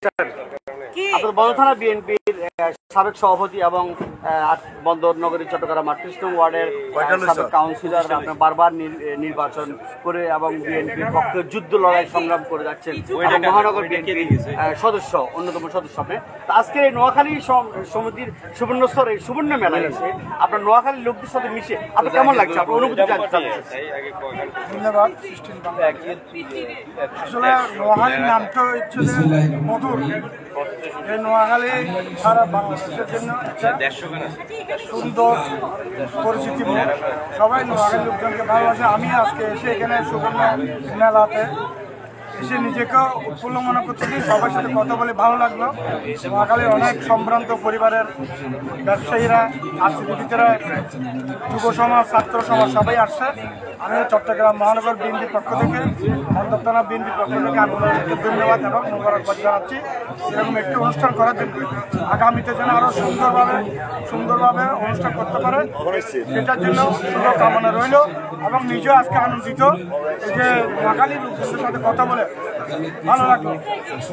আপনার বন্দর থানা বিএনপির সাবেক সভাপতি এবং বন্দর নগরী চট্টগ্রাম ৩৮ নং ওয়ার্ডের সাবেক কাউন্সিলর, আপনার বারবার নির্বাচন করে এবং বিএনপির পক্ষে যুদ্ধ লড়াই সংগ্রাম করে যাচ্ছেন মহানগর বিএনপির সদস্য, অন্যতম সদস্য আপনি। আজকে এই নোয়াখালী সমিতির সুবর্ণস্তর এই সুবর্ণ মেলায় এসে আপনার নোয়াখালীর লোকদের সাথে মিশে আপনার কেমন লাগছে, আপনার অনুভূতি জানতে? ধন্যবাদ। আসলে নোয়াখালীর নামটা হচ্ছে মধুর। এই নোয়াখালী সারা বাংলাদেশের জন্য সুন্দর পরিচিতি, সবাই নোয়াখালীর লোকজনকে ভালোবাসে। আমি আজকে এসে এখানে সুবর্ণ মেলাতে এসে নিজেকে উৎফুল্ল মনে করতেছি, সবার সাথে কথা বলে ভালো লাগলো। নোয়াখালীর অনেক সম্ভ্রান্ত পরিবারের ব্যবসায়ীরা, আর্থিকবিদরা, যুব সমাজ, ছাত্র সমাজ সবাই আসছে। আমি চট্টগ্রাম মহানগর বিএনপির পক্ষ থেকে, বন্দর থানা বিএনপির পক্ষ থেকে আপনাদেরকে ধন্যবাদ এবং মোবারকবাদ জানাচ্ছি এরকম একটি অনুষ্ঠান করার জন্য। আগামীতে যেন আরও সুন্দরভাবে অনুষ্ঠান করতে পারে সেটার জন্য শুভকামনা রইল এবং নিজেও আজকে আনন্দিত এই যে নোয়াখালীর লোকজনের সাথে কথা বলে ভালো লাগলো,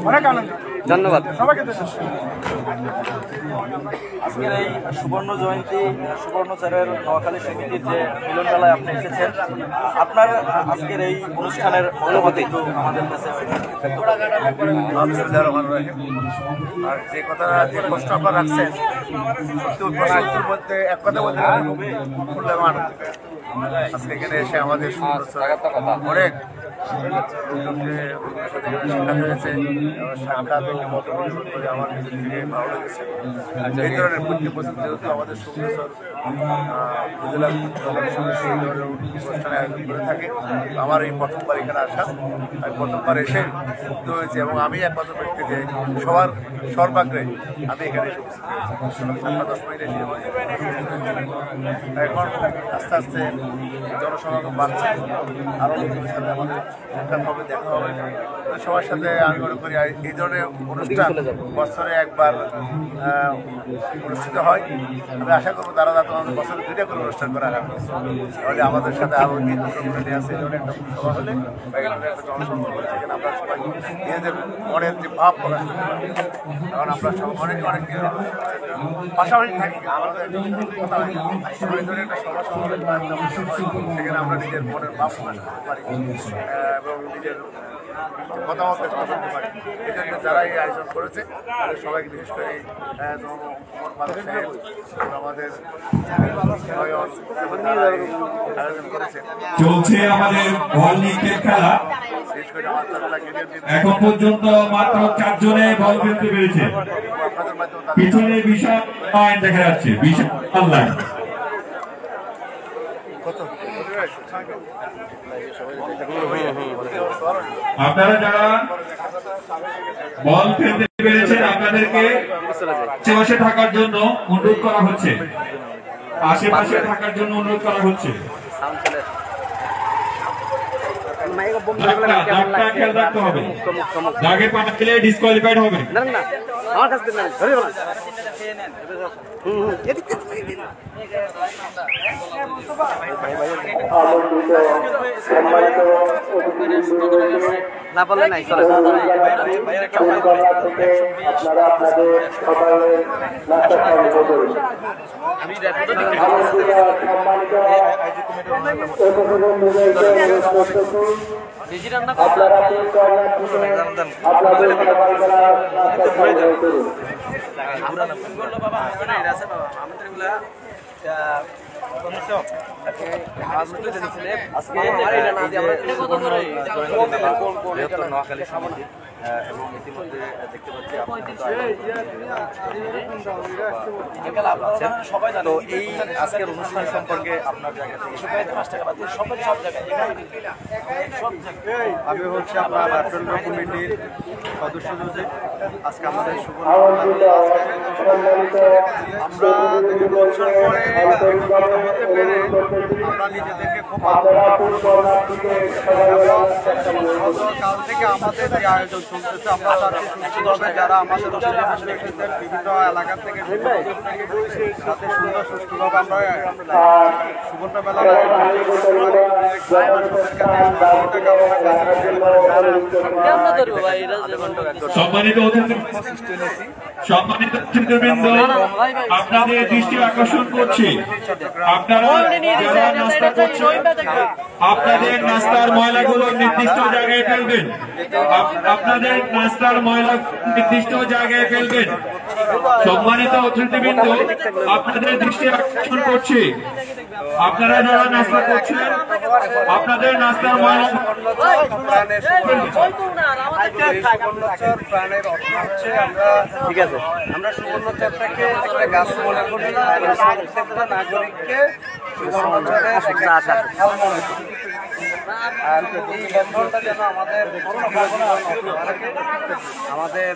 অনেক আনন্দ। ধন্যবাদ সবাইকে। আজকের এই সুবর্ণ জয়ন্তী সুবর্ণচরের নোয়াখালী সমিতির যে মিলন মেলায় আপনি এসেছেন, আপনার আজকের এই অনুষ্ঠানের অনুভূতি একটু আমাদের কাছে। আর যে কথা যে প্রশ্ন আপনার রাখছেন প্রশ্নের মধ্যে এক কথা বলতে আজকে এখানে এসে আমাদের অনেক শেখানো হয়েছে, সাক্ষাৎ করে আমার নিজের থেকে ভালো লেগেছে। এই ধরনের প্রতিবছর যেহেতু আমাদের সুবর্ণচর উপজেলা সমিতি এই ধরনের অনুষ্ঠানে আয়োজন করে থাকে, আমার এই প্রথমবার এখানে আসা, আমি প্রথমবার এসে মুগ্ধ হয়েছে এবং আমি একমাত্র ব্যক্তি যে সবার সর্বাগ্রে আমি এখানে এসেছি। 10 মিনিট এসে এখন আস্তে আস্তে জনসমাগম বাড়ছে, আরও লোকের সাথে আমাদের সাক্ষাৎ হবে, দেখা হবে। সবার সাথে আমি মনে করি এই ধরনের অনুষ্ঠান বছরে একবার অনুষ্ঠিত হয়। আমি আশা করবো তারা যাতে আমাদের বছরে 2টা করে অনুষ্ঠান করা হয়, তাহলে আমাদের সাথে আরও নিয়ে আসে। এই ধরনের একটা সভা হলে বা এই ধরনের একটা জনসংযোগ হলে সেখানে আমরা সবাই নিজেদের মনের যে ভাব প্রকাশ করতে পারি, কারণ আমরা সব অনেক পাশাপাশি থাকি, আমাদের কথা হয় এই ধরনের একটা সভা সমাবেশ বা সেখানে আমরা নিজের মনের ভাব প্রকাশ করতে পারি এবং নিজের মতামত ব্যক্ত করতে পারি। এই জন্য যারা এই আয়োজন করেছে তাদের সবাইকে বিশেষ করে আমাদের আয়োজন করেছে। চলছে আমাদের বল নিক্ষেপ খেলা, এখন পর্যন্ত মাত্র 4 জনে বল ফেলতে পেরেছে। পিছনে বিশাল লাইন দেখা যাচ্ছে, বিশাল লাইন। আপনারা যারা বল ফেলতে পেরেছেন আপনাদেরকে আশেপাশে থাকার জন্য অনুরোধ করা হচ্ছে, আশেপাশে থাকার জন্য অনুরোধ করা হচ্ছে। খেয়াল রাখতে হবে, দাগে পা খেলে ডিসকোয়ালিফাইড হবে। আমার কাছ থেকে না বললে নাই চলে নোয়াখালী সমিতি এবং ইতিমধ্যে দেখতে পাচ্ছি সবাই জানো এই আজকের অনুষ্ঠান সম্পর্কে আপনার জায়গা থেকে আমি হচ্ছে আপনার আট্টন্দ্র কমিটির সদস্য যে আজকে আমাদের আমরা 2 বছর পরে হতে পেরে আমরা নিজেদেরকে খুব কাল থেকে আমাদের যে আয়োজন শুনতেছে। আমরা চাচ্ছি সুস্থভাবে যারা আমাদের অতিথি এসেছেন বিভিন্ন এলাকা থেকে যাতে সুন্দর সুস্থভাবে আমরা সুবর্ণ মেলা সম্মানিত অতিথিবৃন্দ, আপনাদের দৃষ্টি আকর্ষণ করছি, আপনারা যারা নাস্তা করছেন আপনাদের নাস্তার ময়লাগুলো নির্দিষ্ট জায়গায় ফেলবেন। আপনাদের নাস্তার ময়লা নির্দিষ্ট জায়গায় ফেলবেন। সম্মানিত অতিথিবৃন্দ, আপনাদের দৃষ্টি আকর্ষণ করছি, আপনারা যারা নাস্তা করছেন আপনাদের নাস্তার ময়লা প্রাণের অর্থ হচ্ছে ঠিক আছে, আমরা সুবর্ণচর থেকে একটা গাছ মনে করি প্রত্যেকটা নাগরিককে আর এই বন্ধনটা যেন আমাদের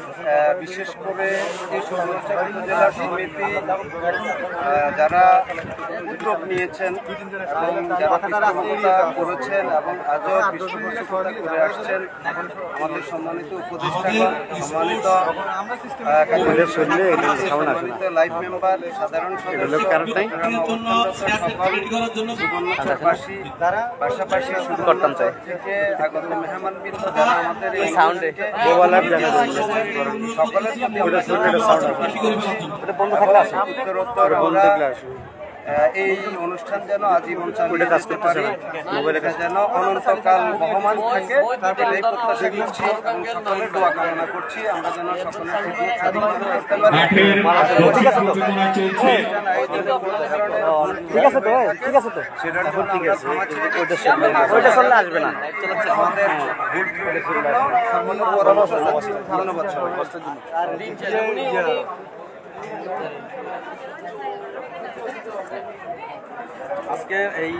বিশেষ করে এই সুবর্ণচর জেলা সমিতি যারা উদ্যোগ নিয়েছেন এবং যারা পৃষ্ঠপোষকতা করেছেন এবং আজও পৃষ্ঠপোষকতা করে আসছেন আমাদের সম্মানিত উপদেষ্টাগণ, সম্মানিত লাইভ মেম্বার, সাধারণ পাশাপাশি থেকে আগত মেহমানবৃন্দ যারা আমাদের এই সাউন্ডে সকলের এই অনুষ্ঠান যেন আজীবন চালিয়ে যেতে পারি, যেন অনন্তকাল বহমান থাকে এই প্রত্যাশা করছি এবং সকলের দোয়া কামনা করছি। আমরা যেন সকলের আসবে না আমাদের ধন্যবাদ সবাই। আজকে এই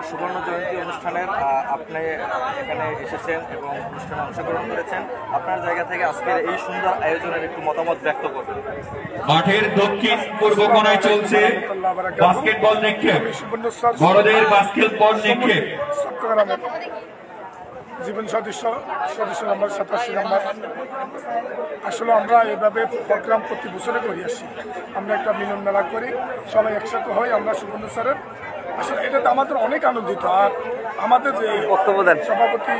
সুবর্ণ জয়ন্তী অনুষ্ঠানের আপনি এখানে এসেছেন এবং অনুষ্ঠানে অংশগ্রহণ করেছেন, আপনার জায়গা থেকে আজকের এই সুন্দর আয়োজনের একটু মতামত ব্যক্ত করবেন। মাঠের দক্ষিণ পূর্ব কোণায় চলছে বাস্কেটবল নিক্ষেপ, বড়দের বাস্কেটবল নিক্ষেপ। জীবন সদস্য নম্বর 87 নম্বর। আসলে আমরা এভাবে প্রোগ্রাম প্রতি বছরে করে আসি। আমরা একটা মিলন মেলা করি, সবাই একসাথে হই। আমরা সুবর্ণ স্যারের আসলে এটাতে আমাদের অনেক আনন্দিত। আর আমাদের যে বক্তব্য দেন সভাপতি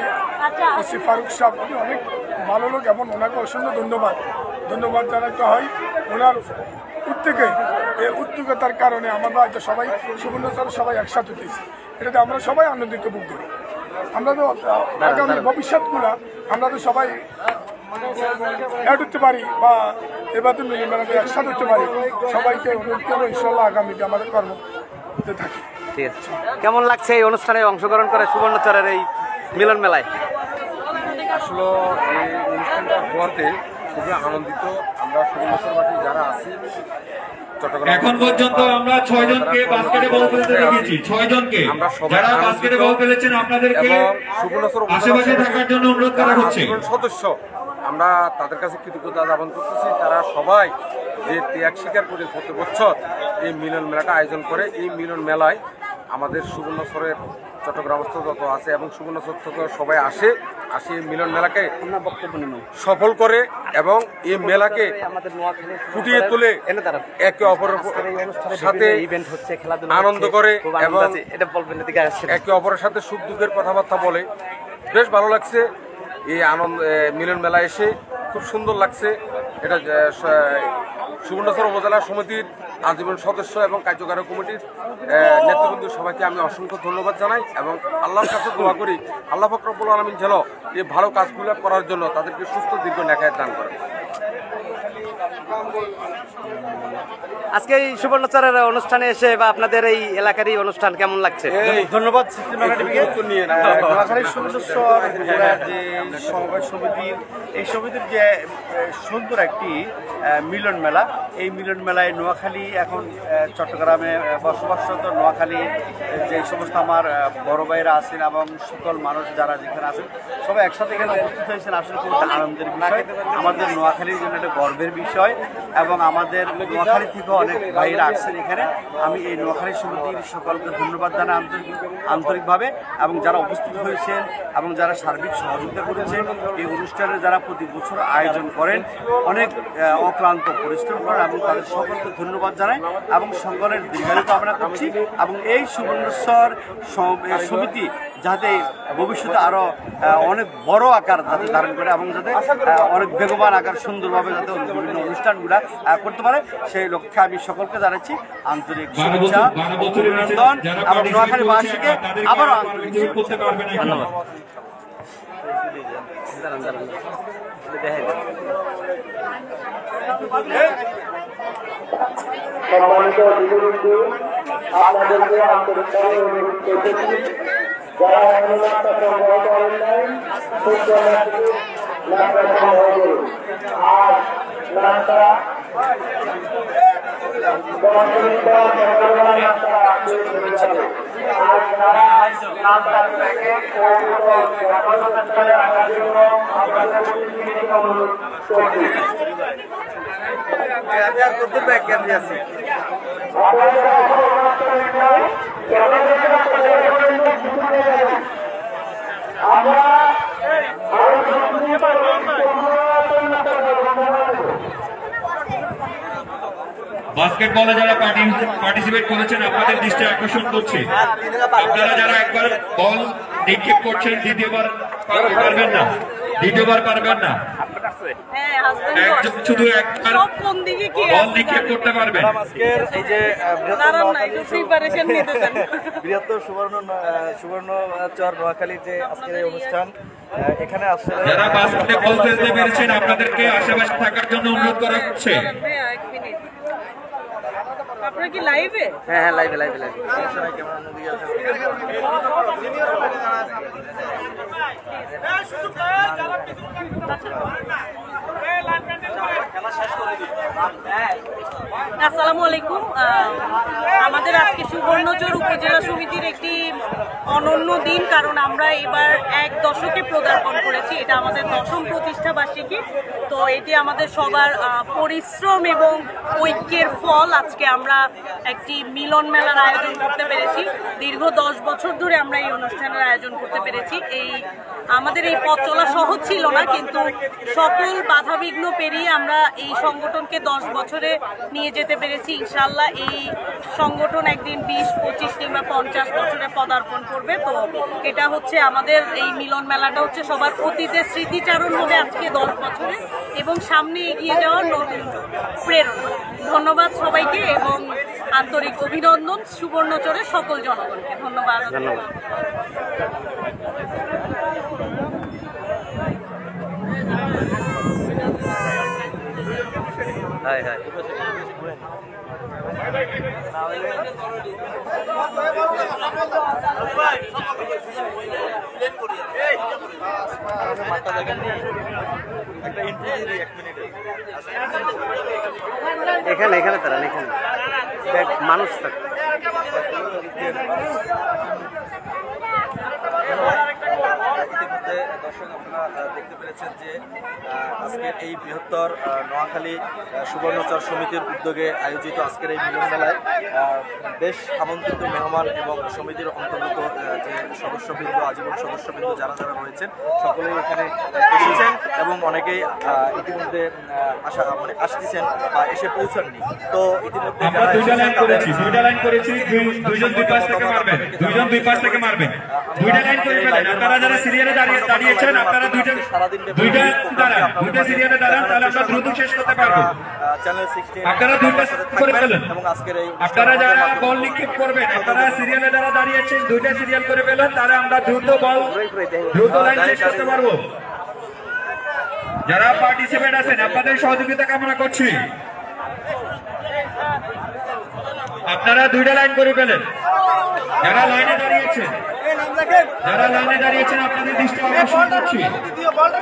ওসি ফারুক সাহেব, উনি অনেক ভালো লোক এবং ওনাকে অসংখ্য ধন্যবাদ জানাতে হয়। ওনার উদ্যোগে এই উদ্যোগতার কারণে আমরা সবাই সুবর্ণ স্যার সবাই একসাথে হতেছি। এটাতে আমরা সবাই আনন্দিত বোধ করি। আমরা তো আগামী ভবিষ্যৎগুলো আমরা তো সবাই অ্যাড হতে পারি বা এবার তো মিলন মেলাতে একসাথে হতে পারি। সবাইকে অনুরোধ করবো ইনশাল্লাহ আগামীতে আমাদের কর্মতে থাকি। ঠিক আছে, কেমন লাগছে এই অনুষ্ঠানে অংশগ্রহণ করে সুবর্ণচরের এই মিলন মেলায়? আসলে এই অনুষ্ঠানটা হওয়াতে খুবই আনন্দিত আমরা সুবর্ণচরবাসী যারা আছি। এখন পর্যন্ত আমরা 6 জনকে বাস্কেটবল খেলতে দেখেছি। 6 জনকে যারা বাস্কেটবল খেলেছেন আপনাদেরকে আশেপাশে থাকার জন্য অনুরোধ করা হচ্ছে। সদস্য আমরা তাদের কাছে কৃতজ্ঞতা জ্ঞাপন করতেছি। তারা সবাই যে ত্যাগ স্বীকার করে প্রতি বছর এই মিলন মেলাটা আয়োজন করে। এই মিলন মেলায় আমাদের সুবর্ণচরের চট্টগ্রামস্থ যত আছে এবং সুবর্ণচর থেকে সবাই আসে এই মিলন মেলাকে সফল করে এবং এই মেলাকে ফুটিয়ে তুলে একে অপরের সাথে আনন্দ করে এবং একে অপরের সাথে সুখ দুঃখের কথাবার্তা বলে। বেশ ভালো লাগছে এই আনন্দ মিলন মেলা এসে, খুব সুন্দর লাগছে। এটা সুবর্ণচর উপজেলা সমিতির আজীবন সদস্য এবং কার্যকারী কমিটির নেতৃবৃন্দ সবাইকে আমি অসংখ্য ধন্যবাদ জানাই এবং আল্লাহর কাছে দোয়া করি আল্লাহ পাক রব্বুল আলামিন যেন এই ভালো কাজগুলো করার জন্য তাদেরকে সুস্থ দীর্ঘ নেখায় দান করেন। আজকে এই সুবর্ণচরের অনুষ্ঠানে এসে বা আপনাদের এই এলাকারই অনুষ্ঠান কেমন লাগছে? ধন্যবাদ। নোয়াখালী সুবর্ণচর যে সমবায় সমিতির এই সমিতির যে সুন্দর একটি মিলন মেলা, এই মিলন মেলায় নোয়াখালী এখন চট্টগ্রামে বসবাসরত নোয়াখালী যে সমস্ত আমার বড় ভাইরা আছেন এবং সকল মানুষ যারা যেখানে আছেন সবাই একসাথে এখানে উপস্থিত হয়েছেন। আসলে খুব আনন্দের বিষয়। আমাদের নোয়াখালী নোয়াখালীর জন্য একটা গর্বের বিষয় এবং আমাদের নোয়াখালী থেকে অনেক ভাইরা আসছেন এখানে। আমি এই নোয়াখালী সমিতির সকলকে ধন্যবাদ জানাই আন্তরিকভাবে, এবং যারা উপস্থিত হয়েছেন এবং যারা সার্বিক সহযোগিতা করেছেন এই অনুষ্ঠানে, যারা প্রতি বছর আয়োজন করেন, অনেক অক্লান্ত পরিশ্রম করেন এবং তাদের সকলকে ধন্যবাদ জানাই এবং সকলের দীর্ঘায়ু কামনা করছি এবং এই সুবর্ণচর সমিতি যাতে ভবিষ্যতে আরো অনেক বড় আকার যাতে ধারণ করে এবং যাতে অনেক বেগবান আকার সুন্দরভাবে যাতে বিভিন্ন অনুষ্ঠানগুলো করতে পারে, সেই লক্ষ্যে আমি সকলকে জানাচ্ছি আন্তরিক শুভেচ্ছা, অভিনন্দন এবং নোয়াখালীবাসীকে আবারও আন্তরিক ধন্যবাদ। সম্মানিত অতিথিবৃন্দ, আপনাদেরকে আন্তরিকভাবে অনুরোধ করতেছি, যারা নাস্তা সংগ্রহ করেন নাই নাস্তা সংগ্রহ করুন। আর নাস্তা বাস্কেটবলে যারা পার্টিসিপেট করেছেন আপনাদের দৃষ্টি আকর্ষণ করছে, আপনারা যারা একবার বল নিক্ষেপ করছেন দ্বিতীয়বার পারবেন না, শুধু একবার বল নিক্ষেপ করতে পারবেন। এই যে বৃহত্তর সুবর্ণচর নোয়াখালীর যে আজকের এই অনুষ্ঠান, এখানে আসলে যারা বাস্কেটে বল ফেলতে পেরেছেন আপনাদেরকে আশেপাশে থাকার জন্য অনুরোধ করা হচ্ছে। আপনারা কি লাইভে? হ্যাঁ লাইভে আসসালামু আলাইকুম। আমাদের আজকে সুবর্ণচর উপজেলা সমিতির একটি অনন্য দিন, কারণ আমরা এবার 1 দশকে পদার্পণ করেছি। এটা আমাদের 10ম প্রতিষ্ঠা বার্ষিকী। তো এটি আমাদের সবার পরিশ্রম এবং ঐক্যের ফল। আজকে আমরা একটি মিলন মেলার আয়োজন করতে পেরেছি। দীর্ঘ 10 বছর ধরে আমরা এই অনুষ্ঠানের আয়োজন করতে পেরেছি। আমাদের এই পথ চলা সহজ ছিল না, কিন্তু সকল বাধাবিঘ্ন পেরিয়ে আমরা এই সংগঠনকে 10 বছরে নিয়ে যেতে পেরেছি। ইনশাআল্লাহ এই সংগঠন একদিন 20, 25 কিংবা 50 বছরে পদার্পণ করবে। তো এটা হচ্ছে আমাদের এই মিলন মেলাটা হচ্ছে সবার অতীতের স্মৃতিচারণ হবে আজকে 10 বছরে এবং সামনে এগিয়ে যাওয়ার নতুন প্রেরণা। ধন্যবাদ সবাইকে এবং আন্তরিক অভিনন্দন সুবর্ণচরের সকল জনগণকে। ধন্যবাদ। এখানে তারা এখানে মানুষ থাকে। দর্শক, আপনারা দেখতে পেরেছেন যে আজকের এই বৃহত্তর নোয়াখালী সুবর্ণচর সমিতির উদ্যোগে আয়োজিত আজকের এই মিলন মেলায় বেশ আমন্ত্রিত মেহমান এবং সমিতির অন্তর্গত যে সদস্যবৃন্দ, আজীবন সদস্যবৃন্দ যারা রয়েছেন, সকলেই এখানে এসেছেন এবং অনেকেই ইতিমধ্যে আসতেছেন বা এসে পৌঁছাননি। তো ইতিমধ্যে দুইটা লাইন করেছি, দুইজন দুই পাশ থেকে মারবেন, দুইটা লাইন করে ফেলেন। আপনারা যারা সিরিয়ালে দাঁড়িয়েছেন আপনারা দুইটা সিরিয়ালে দাঁড়ান, তাহলে আমরা দ্রুত শেষ করতে পারবো। আপনারা দুইটা করে ফেলেন এবং আজকের এই আপনারা যারা বল নিক্ষেপ করবেন, আপনারা সিরিয়ালে যারা দাঁড়িয়েছেন দুইটা সিরিয়াল করে ফেলেন, তাহলে আমরা দ্রুত লাইন শেষ করতে পারবো। যারা পার্টিসিপেট আছেন আপনাদের সহযোগিতা কামনা করছি। আপনারা দুইটা লাইন করে ফেলেন। যারা লাইনে দাঁড়িয়েছেন আপনাদের দৃষ্টি আকর্ষণ করছি। বল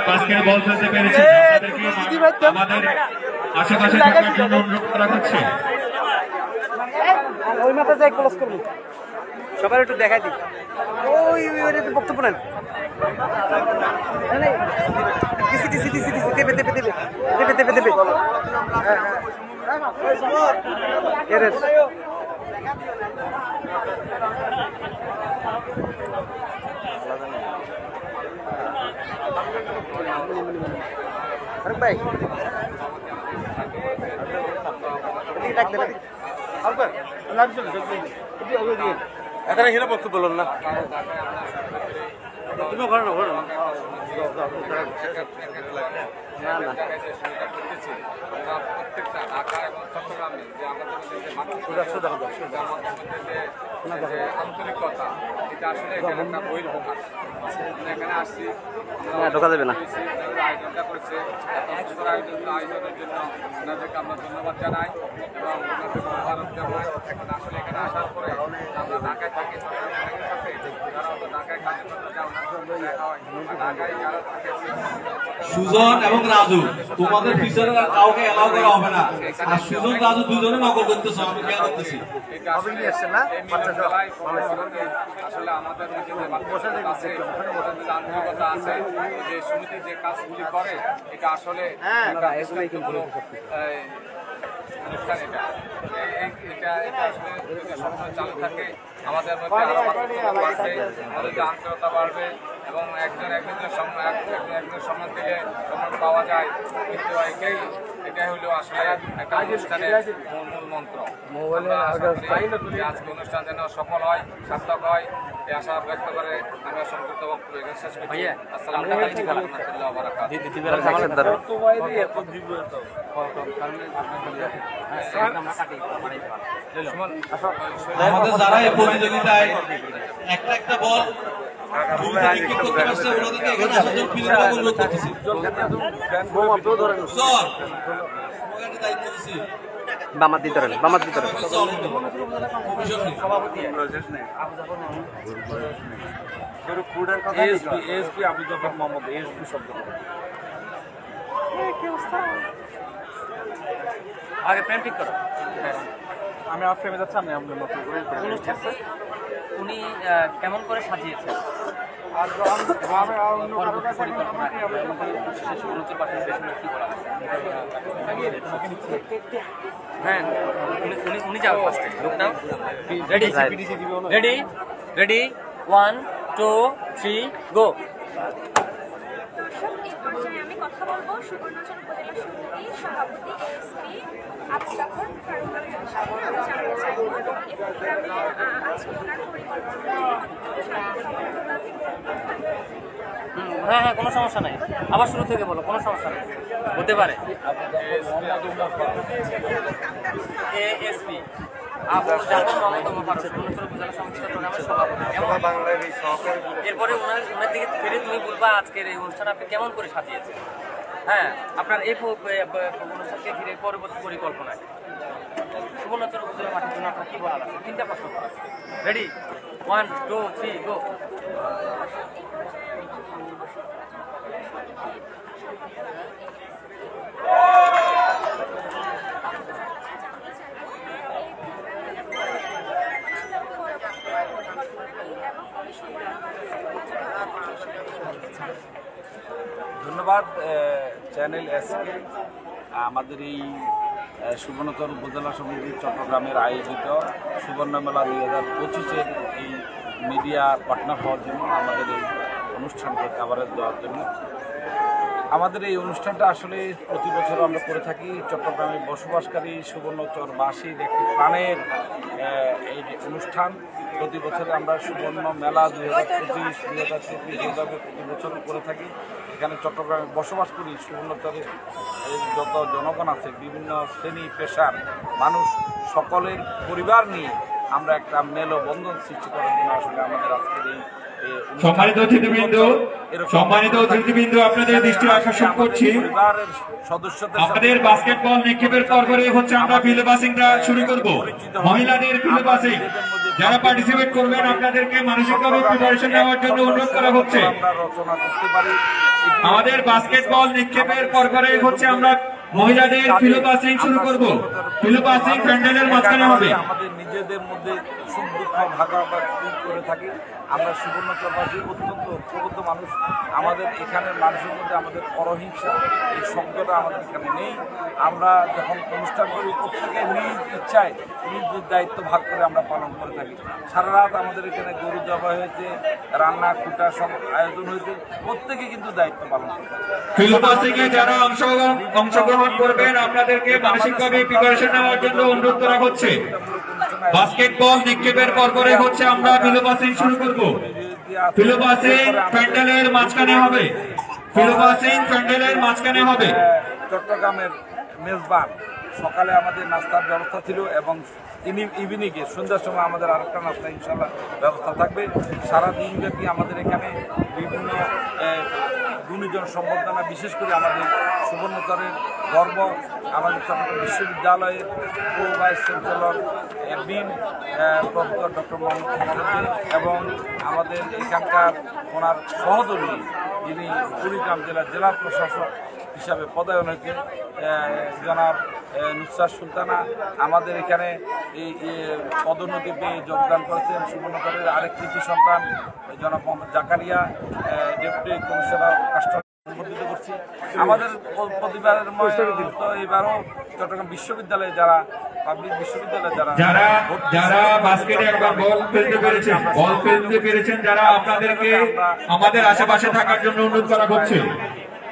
বাস্কেট বল খেলতে পেরেছেন, আমাদের আশেপাশে থাকার জন্য অনুরোধ করা হচ্ছে। ওই মাথা যাই ক্লোজ করবো, সবার একটু দেখাই দিই। ওই বক্তব্য নেন, দেবে দেবে দেবে দেবে দেবে দেবে ভাই এখানে হিরা বক্তব্য বলুন না, তুমি ঘরে না ঘরে না প্রত্যেকটা ঢাকা এবং চট্টগ্রামে যে আমাদের যে আন্তরিকতা, এটা আসলে একটা বই প্রকাশ। এখানে আসছি, ঢোকা যাবে না, আয়োজনটা করেছে, এত সুন্দর আয়োজনের জন্য ওনাদেরকে আমরা ধন্যবাদ জানাই এবং ওনাদেরকে ভারত জানাই। আসলে এখানে আসার পরে আমরা ঢাকায় থাকি, যারা হয়তো ঢাকায় কাজে করতে চাও না, দেখা হয় ঢাকায় যারা থাকে। সুজন এবং রাজু, তোমাদের পিছনে কাউকে এলাও করা হবে না। আর সুজন রাজু দুজনে নকল করতেছে, আমি খেয়াল করতেছি। আসলে আমাদের আন্তরিকতা আছে, যে সমিতি যে কাজগুলি করে, এটা আসলে অনুষ্ঠান, এটা আসলে সবসময় চালু থাকে। আমাদের মধ্যে আমাদের যে আন্তরিকতা বাড়বে এবং একজনের সম্মান থেকে সম্মান পাওয়া যায়, কিন্তু এটাই হলো আসলে একটা অনুষ্ঠানের মূল মন্ত্র। আজকে অনুষ্ঠান যেন সফল হয়, সার্থক হয়, এই আশা ব্যক্ত করে আমি সংক্ষিপ্ত বক্তব্য শেষ করছি। আসসালামু আলাইকুম ওয়া রাহমাতুল্লাহি ওয়া বারাকাতুহু। আমাদের যারা এই প্রতিযোগিতায় একটা একটা বল করতে পারছে, ওনাদেরকে এখানে আসার জন্য বিনীত অনুরোধ করতেছি। বামাত দিতে পারেন, বামাত দিতে পারেন। আগে প্রেম ঠিক করো। আমি আর ফেমে যাচ্ছি, আমি আপনার মতো করে উনি কেমন করে সাজিয়েছেন? হ্যাঁ, উনি যাও ফার্স্টে, লুক নাও। রেডি রেডি রেডি 1 2 3 গো। আমি কথা বলবো সুবর্ণচর উপজেলা সমিতি সভাপতি এসপি আবু জাফর ফারুক সাহেব। আমি জানতে চাইবো এই প্রোগ্রামে আজকে ওনার পরিকল্পনা। হ্যাঁ হ্যাঁ, কোনো সমস্যা নাই, আবার শুরু থেকে বলো, কোনো সমস্যা নেই, হতে পারে। এএসপি আবু জাফর মোহাম্মদ ফারুক সুবর্ণচর উপজেলা সমিতি চট্টগ্রামের সভাপতি। এরপরে ওনার দিকে ফিরে তুমি বলবা আজকের এই অনুষ্ঠান আপনি কেমন করে সাজিয়েছেন। হ্যাঁ, আপনার এই অনুষ্ঠানকে ঘিরে পরবর্তী পরিকল্পনায় সুবর্ণচর উপজেলা মাঠের জন্য আপনার কি বলার আছে? 3টা প্রশ্ন করা আছে। রেডি 1 2 3 গো। ধন্যবাদ চ্যানেল এসকে। আমাদের এই সুবর্ণচর উপজেলা সমিতি চট্টগ্রামের আয়োজিত সুবর্ণ মেলা 2025-এর এই মিডিয়া পার্টনার হওয়ার জন্য, আমাদের এই অনুষ্ঠানকে কভারেজ দেওয়ার জন্য। আমাদের এই অনুষ্ঠানটা আসলে প্রতি বছর আমরা করে থাকি। চট্টগ্রামে বসবাসকারী সুবর্ণচরবাসীর একটি প্রাণের এই অনুষ্ঠান। প্রতি বছর আমরা সুবর্ণ মেলা 2025, 2024 এইভাবে প্রতি বছর করে থাকি। এখানে চট্টগ্রামে বসবাস করি সুবর্ণচরের যত জনগণ আছে, বিভিন্ন শ্রেণী পেশার মানুষ, সকলের পরিবার নিয়ে আমরা একটা মেলবন্ধন সৃষ্টি করার জন্য আসলে আমাদের আজকের এই সম্মানিত অতিথিবৃন্দ আপনাদের দৃষ্টি আকর্ষণ করছি, আমাদের বাস্কেটবল নিক্ষেপের পর করে হচ্ছে আমরা ফিল্ড পাসিংটা শুরু করব। মহিলাদের ফিল্ড পাসিং যারা পার্টিসিপেট করবেন আপনাদেরকে মানসিকভাবে প্রিপারেশন নেওয়ার জন্য অনুরোধ করা হচ্ছে। আমাদের বাস্কেটবল নিক্ষেপের পর করে হচ্ছে আমরা মহিলাদের ফিল্ড পাসিং শুরু করব। ফিল্ড পাসিং প্যান্ডেলের মাঝখানে হবে। আমাদের নিজেদের মধ্যে সুখ দুঃখ ভাগাভাগি করে থাকি। আমরা সুবর্ণচরবাসী অত্যন্ত প্রবুদ্ধ মানুষ। আমাদের এখানে মানুষের মধ্যে আমাদের পরহিংসা এই শব্দটা আমাদের এখানে নেই। আমরা যখন অনুষ্ঠান করি প্রত্যেকে নিজ ইচ্ছায় নিজ দায়িত্ব ভাগ করে আমরা পালন করে থাকি। সারা রাত আমাদের এখানে গরু জবাই হয়েছে, রান্না কুটা সব আয়োজন হয়েছে, প্রত্যেকে কিন্তু দায়িত্ব পালন করে। ফিল্ড পাসিংয়ে যারা অংশগ্রহণ করবেন আপনাদেরকে মানসিকভাবে প্রিপারেশন নেওয়ার জন্য অনুরোধ করা হচ্ছে। বাস্কেটবল নিক্ষেপের পর করে হচ্ছে আমরা ফিল্ড পাসিং শুরু করব। ফিল্ড পাসিং প্যান্ডেলের মাঝখানে হবে। ফিল্ড পাসিং প্যান্ডেলের মাঝখানে হবে। চট্টগ্রামের মেজবান সকালে আমাদের নাস্তার ব্যবস্থা ছিল এবং ইভিনিংয়ে সন্ধ্যার সময় আমাদের আরেকটা নাস্তা ইনশাল্লাহ ব্যবস্থা থাকবে। সারাদিন ব্যাপী আমাদের এখানে বিভিন্ন গুণীজন সম্বর্ধনা, বিশেষ করে আমাদের সুবর্ণচরের গর্ব আমাদের চট্টগ্রাম বিশ্ববিদ্যালয়ের pro vice chancellor dean professor doctor Mohammad Kamaluddin এবং আমাদের এখানকার ওনার সহধর্মী যিনি কুড়িগ্রাম জেলা প্রশাসক হিসাবে পদায়ন হয়েছেন জনাব নুসরাত সুলতানা আমাদের এখানে এই পদোন্নতি পেয়ে যোগদান করেছেন। সুবর্ণচরের আরেক কৃতি সন্তান জনাব Mohammad Zakaria deputy commissioner custom সম্বর্ধিত করছি। আমাদের প্রতিবারের মতো এবারও চট্টগ্রাম বিশ্ববিদ্যালয়ে যারা পাবলিক বিশ্ববিদ্যালয়ে যারা বাস্কেটে একবার বল ফেলতে পেরেছেন যারা আপনাদেরকে আমাদের আশেপাশে থাকার জন্য অনুরোধ করা হচ্ছে।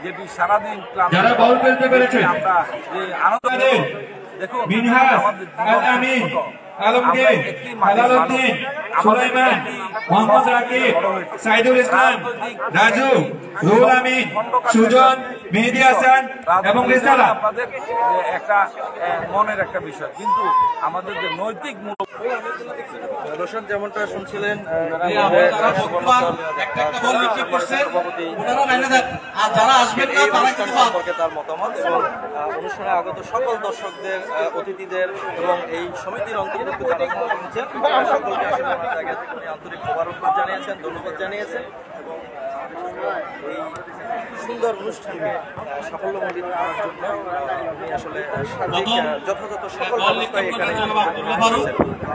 যেটি সারাদিন যারা বল ফেলতে পেরেছেন আমরা যে আনন্দ দেখুন মিনহাজ আল আমিন আলমগীর হেলালউদ্দিন সুলাইমান মোহাম্মদ রাকিব সাইদুল ইসলাম রাজু রুহুল আমিন সুজন মেহেদী হাসান এবং রিসালা আমাদের একটা মনের একটা বিষয়, কিন্তু আমাদের যে নৈতিক মূল্য দর্শক যেমনটা শুনছিলেন সম্পর্কে তার মতামত এবং অনুষ্ঠানে আগত সকল দর্শকদের, অতিথিদের এবং এই সমিতির অন্তর্ভুক্ত যারা শুনছেন সকলকে আসলে আমার জায়গা থেকে উনি আন্তরিক মোবারকবাদ জানিয়েছেন, ধন্যবাদ জানিয়েছেন এবং এই সুন্দর অনুষ্ঠানকে সাফল্যমণ্ডিত করার জন্য উনি আসলে যথাযথ সকল ব্যবস্থায় এখানে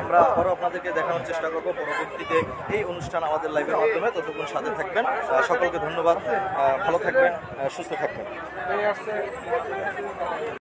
আমরা আবারও আপনাদেরকে দেখানোর চেষ্টা করবো পরবর্তীতে এই অনুষ্ঠান আমাদের লাইভের মাধ্যমে। ততক্ষণ সাথে থাকবেন, সকলকে ধন্যবাদ, ভালো থাকবেন, সুস্থ থাকবেন।